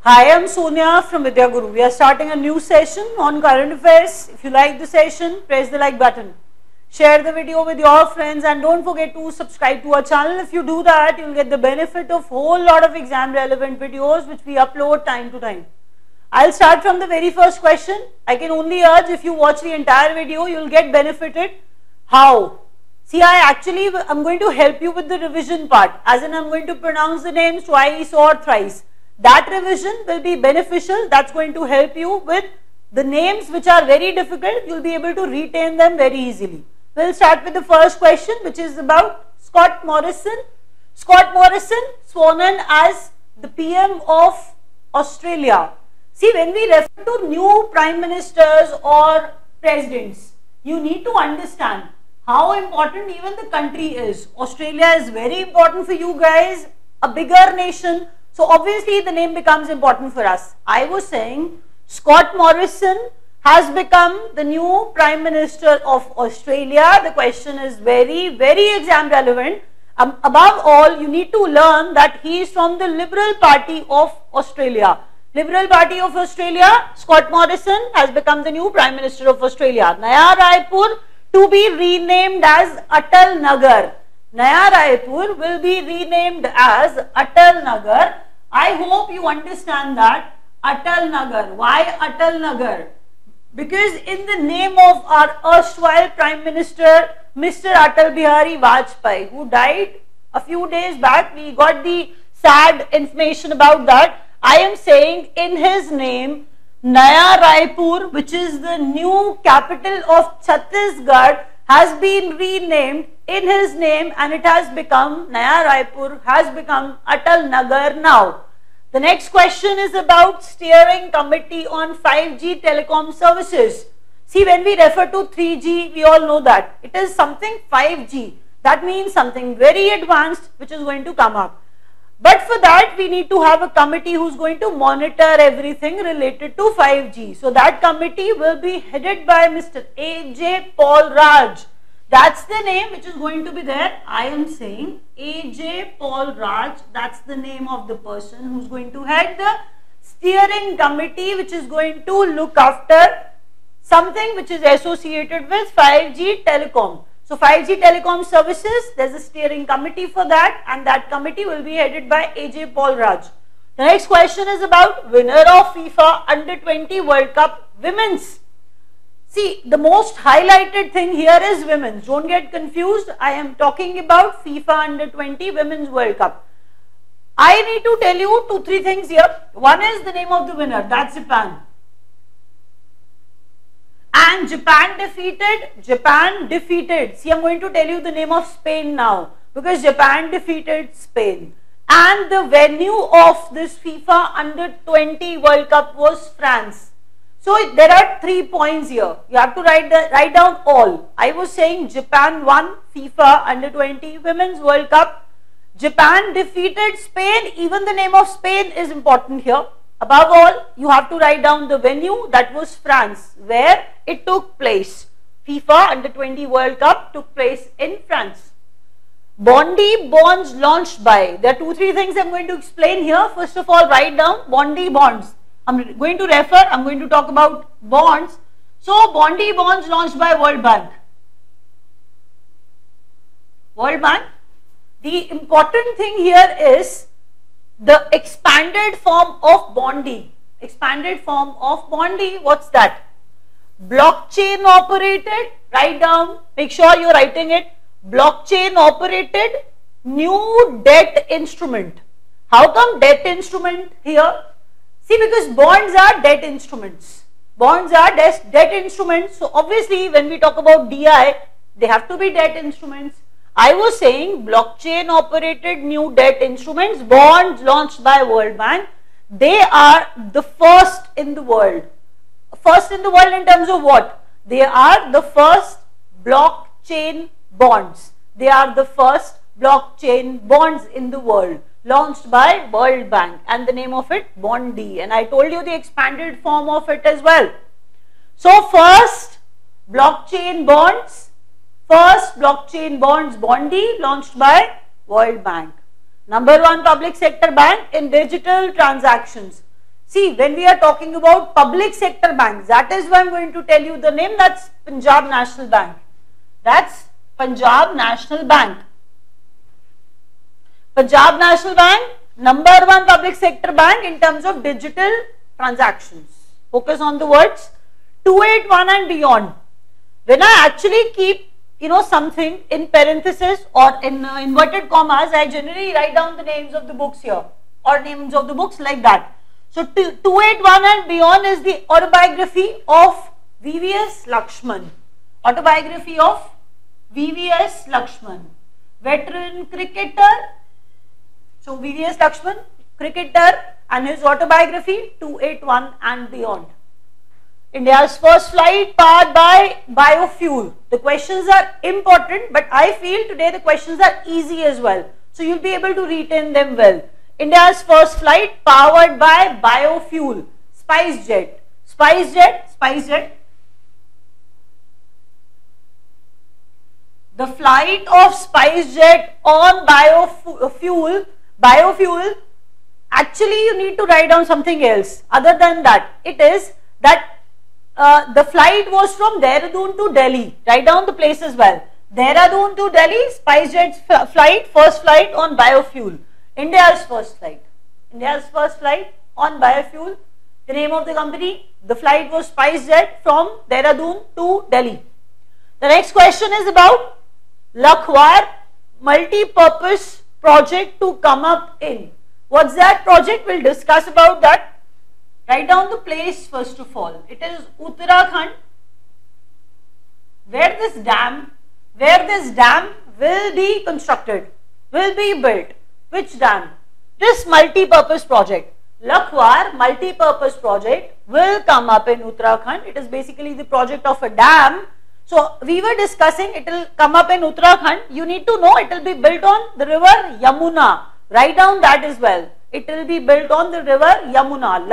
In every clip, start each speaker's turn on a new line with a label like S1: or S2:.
S1: Hi, I'm Sonia from Vidya Guru. We are starting a new session on current affairs. If you like the session, press the like button. Share the video with your friends and don't forget to subscribe to our channel. If you do that, you will get the benefit of whole lot of exam relevant videos which we upload time to time. I'll start from the very first question. I can only urge if you watch the entire video, you will get benefited. How? See, I'm going to help you with the revision part, as in I'm going to pronounce the names twice or thrice. That revision will be beneficial. That's going to help you with the names which are very difficult. You'll be able to retain them very easily. We'll start with the first question, which is about Scott Morrison. Scott Morrison, sworn in as the PM of Australia. See, when we refer to new prime ministers or presidents, you need to understand how important even the country is. Australia is very important for you guys, a bigger nation. So obviously the name becomes important for us. I was saying Scott Morrison has become the new Prime Minister of Australia. The question is very, very exam relevant. Above all, you need to learn that he is from the Liberal Party of Australia. Liberal Party of Australia, Scott Morrison has become the new Prime Minister of Australia. Naya Raipur to be renamed as Atal Nagar. Naya Raipur will be renamed as Atal Nagar. I hope you understand that. Atal Nagar. Why Atal Nagar? Because in the name of our erstwhile Prime Minister, Mr. Atal Bihari Vajpayee, who died a few days back, we got the sad information about that. I am saying in his name, Naya Raipur, which is the new capital of Chhattisgarh, has been renamed in his name and it has become, Naya Raipur has become Atal Nagar now. The next question is about Steering Committee on 5G Telecom Services. See, when we refer to 3G, we all know that it is something 5G. That means something very advanced which is going to come up. But for that, we need to have a committee who is going to monitor everything related to 5G. So that committee will be headed by Mr. A.J. Paul Raj. That's the name which is going to be there. I am saying A.J. Paul Raj. That's the name of the person who's going to head the steering committee which is going to look after something which is associated with 5G telecom. So 5G telecom services, there's a steering committee for that and that committee will be headed by A.J. Paul Raj. The next question is about winner of FIFA Under-20 World Cup Women's. See, the most highlighted thing here is women's. Don't get confused. I am talking about FIFA Under-20 Women's World Cup. I need to tell you 2-3 things here. One is the name of the winner. That's Japan. And Japan defeated. See, I'm going to tell you the name of Spain now. Because Japan defeated Spain. And the venue of this FIFA Under-20 World Cup was France. So there are 3 points here. You have to write down all. I was saying Japan won FIFA Under-20 Women's World Cup. Japan defeated Spain. Even the name of Spain is important here. Above all, you have to write down the venue, that was France, where it took place. FIFA Under-20 World Cup took place in France. Bondi bonds launched by. There are 2-3 things I'm going to explain here. First of all, write down Bondi bonds. I'm going to talk about bonds. So, Bondi bonds launched by World Bank. World Bank. The important thing here is the expanded form of Bondi. Expanded form of Bondi, what's that? Blockchain operated, write down, make sure you're writing it. Blockchain operated new debt instrument. How come debt instrument here? See, because bonds are debt instruments. Bonds are debt instruments. So obviously when we talk about DI, they have to be debt instruments. I was saying blockchain operated new debt instruments, bonds launched by World Bank. They are the first in the world. First in the world in terms of what? They are the first blockchain bonds. They are the first blockchain bonds in the world, launched by World Bank, and the name of it Bondi, and I told you the expanded form of it as well. So first blockchain bonds, Bondi, launched by World Bank. Number 1 public sector bank in digital transactions. See, when we are talking about public sector banks, that is why I'm going to tell you the name. That's Punjab National Bank. That's Punjab National Bank. Punjab National Bank, number one public sector bank in terms of digital transactions. Focus on the words 281 and beyond. When I actually keep something in parenthesis or in inverted commas, I generally write down the names of the books here or names of the books like that. So 281 and beyond is the autobiography of VVS Lakshman. Autobiography of VVS Lakshman, veteran cricketer. So VVS Lakshman, cricketer, and his autobiography 281 and beyond. India's first flight powered by biofuel. The questions are important, but I feel today the questions are easy as well. So you'll be able to retain them well. India's first flight powered by biofuel. SpiceJet. SpiceJet. The flight of SpiceJet on biofuel, actually you need to write down something else other than that. It is that the flight was from Dehradun to Delhi. Write down the place as well. Dehradun to Delhi, SpiceJet's flight, first flight on biofuel. India's first flight on biofuel. The name of the company, the flight was SpiceJet from Dehradun to Delhi. The next question is about Lakhwar multi-purpose project to come up in. What's that project? We'll discuss about that. Write down the place first of all. It is Uttarakhand, where this dam will be constructed, will be built. Which dam? This multi-purpose project, Lakhwar multi-purpose project, will come up in Uttarakhand. It is basically the project of a dam. So we were discussing it will come up in Uttarakhand. You need to know it will be built on the river Yamuna. Write down that as well. It will be built on the river Yamuna.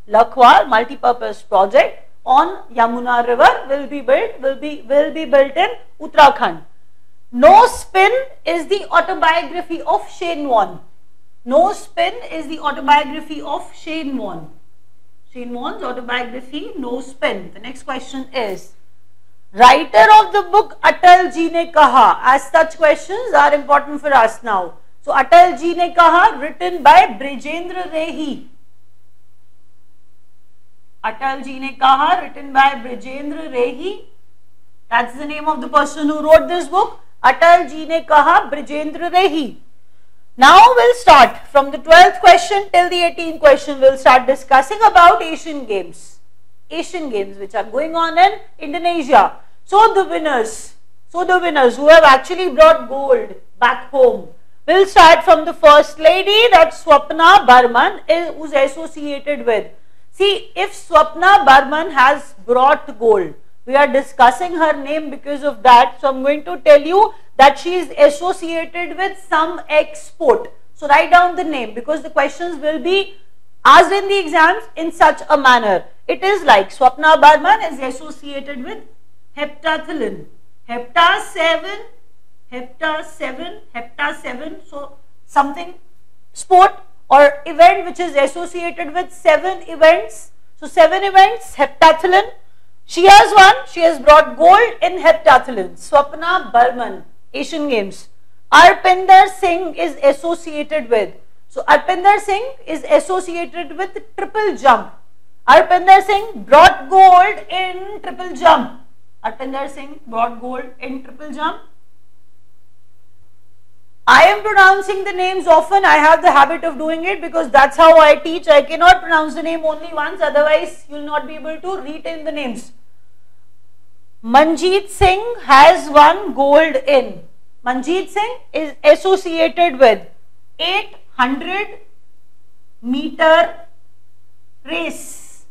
S1: Lakhwar multi-purpose project on Yamuna river will be built in Uttarakhand. No Spin is the autobiography of Shane Warne. No Spin is the autobiography of Shane Warne. Shane Warne's autobiography, No Spin. The next question is, writer of the book Atal Ji Ne Kaha. As such questions are important for us now. So Atal Ji Ne Kaha, written by Brijendra Rehi. Atal Ji Ne Kaha, written by Brijendra Rehi. That's the name of the person who wrote this book. Atal Ji Ne Kaha, Brijendra Rehi. Now we'll start from the 12th question till the 18th question. We'll start discussing about Asian Games. Asian Games which are going on in Indonesia. So the winners who have actually brought gold back home. We'll start from the first lady, that's Swapna Barman, who's associated with. See, if Swapna Barman has brought gold, we are discussing her name because of that. So I'm going to tell you that she is associated with some export. So write down the name because the questions will be asked in the exams in such a manner. It is like Swapna Barman is associated with heptathlon. Hepta 7. So something sport or event which is associated with 7 events. So 7 events, heptathlon. She has won. She has brought gold in heptathlon. Swapna Barman, Asian Games. Arpinder Singh is associated with. So Arpinder Singh is associated with triple jump. Arpinder Singh brought gold in triple jump. Arpinder Singh brought gold in triple jump. I am pronouncing the names often. I have the habit of doing it because that's how I teach. I cannot pronounce the name only once, otherwise you will not be able to retain the names. Manjeet Singh has won gold in. Manjeet Singh is associated with 800 meter race.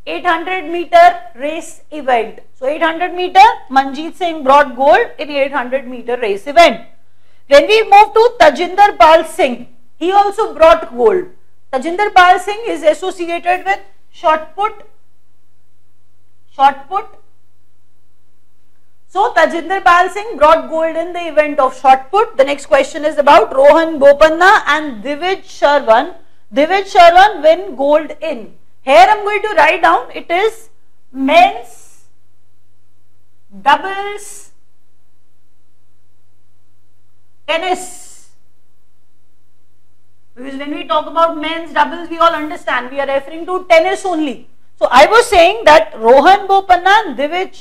S1: 800 meter race event. So 800 meter, Manjeet Singh brought gold in 800 meter race event. When we move to Tajinder Pal Singh, he also brought gold. Tajinder Pal Singh is associated with shot put. So Tajinder Pal Singh brought gold in the event of shot put. The next question is about Rohan Bopanna and Divij Sharwan. Divij Sharwan win gold in. Here I am going to write down, it is men's doubles tennis. Because when we talk about men's doubles, we all understand we are referring to tennis only. So I was saying that Rohan Bopanna and Divij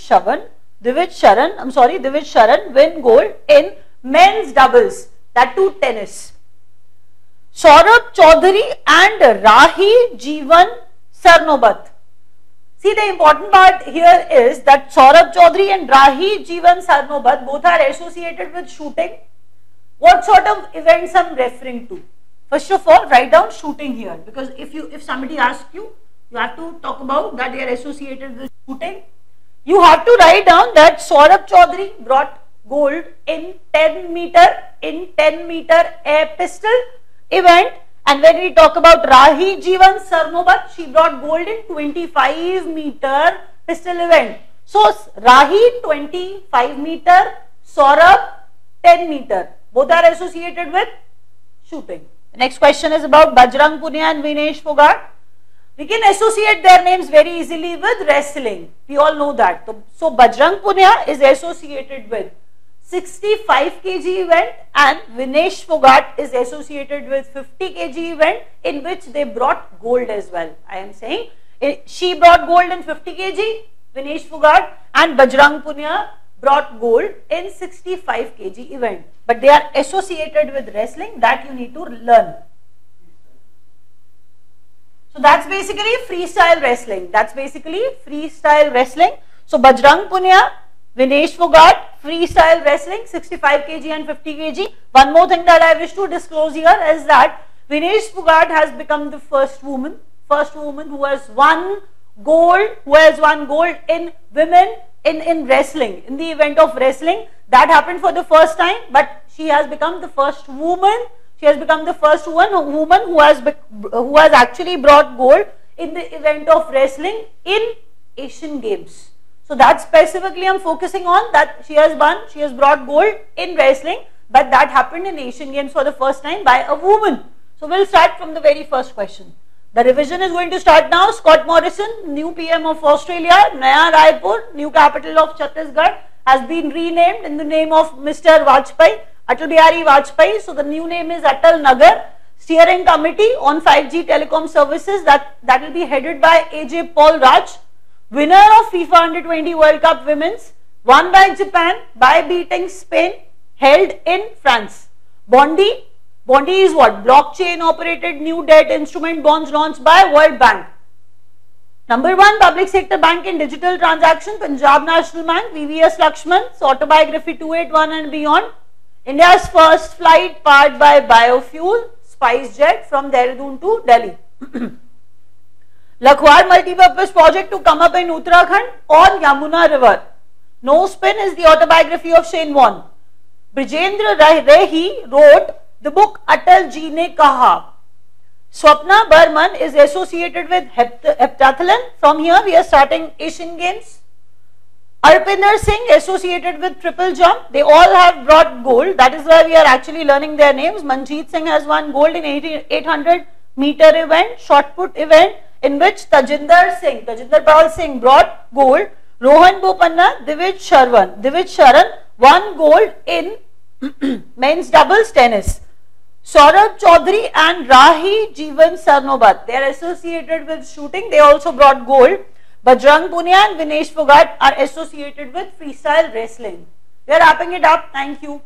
S1: Sharan win gold in men's doubles, that too tennis. Saurabh Chaudhary and Rahi Jeevan Sarnobat. See, the important part here is that Saurabh Chaudhary and Rahi Jeevan Sarnobat both are associated with shooting. What sort of events I am referring to? First of all, write down shooting here, because if somebody asks you, you have to talk about that they are associated with shooting. You have to write down that Saurabh Chaudhary brought gold in 10 meter air pistol event, and when we talk about Rahi Jeevan Sarnobat, she brought gold in 25 meter pistol event. So Rahi 25 meter, Saurabh 10 meter, both are associated with shooting. The next question is about Bajrang Punia and Vinesh Fogart. We can associate their names very easily with wrestling. We all know that. So Bajrang Punia is associated with 65 kg event and Vinesh Fogart is associated with 50 kg event in which they brought gold as well. I am saying she brought gold in 50 kg, Vinesh Fogart, and Bajrang Punia brought gold in 65 kg event. But they are associated with wrestling, that you need to learn. So that's basically freestyle wrestling. So Bajrang Punia, Vinesh Fogart, freestyle wrestling, 65 kg and 50 kg. One more thing that I wish to disclose here is that Vinesh Fogart has become the first woman who has won gold in women in wrestling, in the event of wrestling. That happened for the first time, but she has become the first woman. She has become the first woman who has actually brought gold in the event of wrestling in Asian Games. So that specifically I am focusing on, that she has brought gold in wrestling, but that happened in Asian Games for the first time by a woman. So we'll start from the very first question. The revision is going to start now. Scott Morrison, new PM of Australia, Naya Raipur, new capital of Chhattisgarh, has been renamed in the name of Mr. Vajpayee, Atal Bihari Vajpayee. So the new name is Atal Nagar. Steering Committee on 5G Telecom Services, that will be headed by AJ Paul Raj. Winner of FIFA Under-20 World Cup Women's, won by Japan by beating Spain, held in France. Bondi is what? Blockchain operated new debt instrument bonds launched by World Bank. Number 1 public sector bank in digital transaction, Punjab National Bank, VVS Lakshman's autobiography 281 and beyond. India's first flight powered by biofuel, SpiceJet from Dehradun to Delhi. Lakhwar multipurpose project to come up in Uttarakhand on Yamuna River. No Spin is the autobiography of Shane Warne. Brijendra Rehi wrote the book Atal Ji Ne Kaha. Swapna Burman is associated with heptathlon. From here we are starting Asian Games. Arpinder Singh associated with triple jump. They all have brought gold. That is why we are actually learning their names. Manjeet Singh has won gold in 800 meter event, shot put event, in which Tajinder Pal Singh brought gold. Rohan Bopanna, Divij Sharan won gold in men's doubles tennis. Saurabh Chaudhary and Rahi Jeevan Sarnobat, they are associated with shooting. They also brought gold. Bajrang Punia and Vinesh Fogart are associated with freestyle wrestling. We are wrapping it up. Thank you.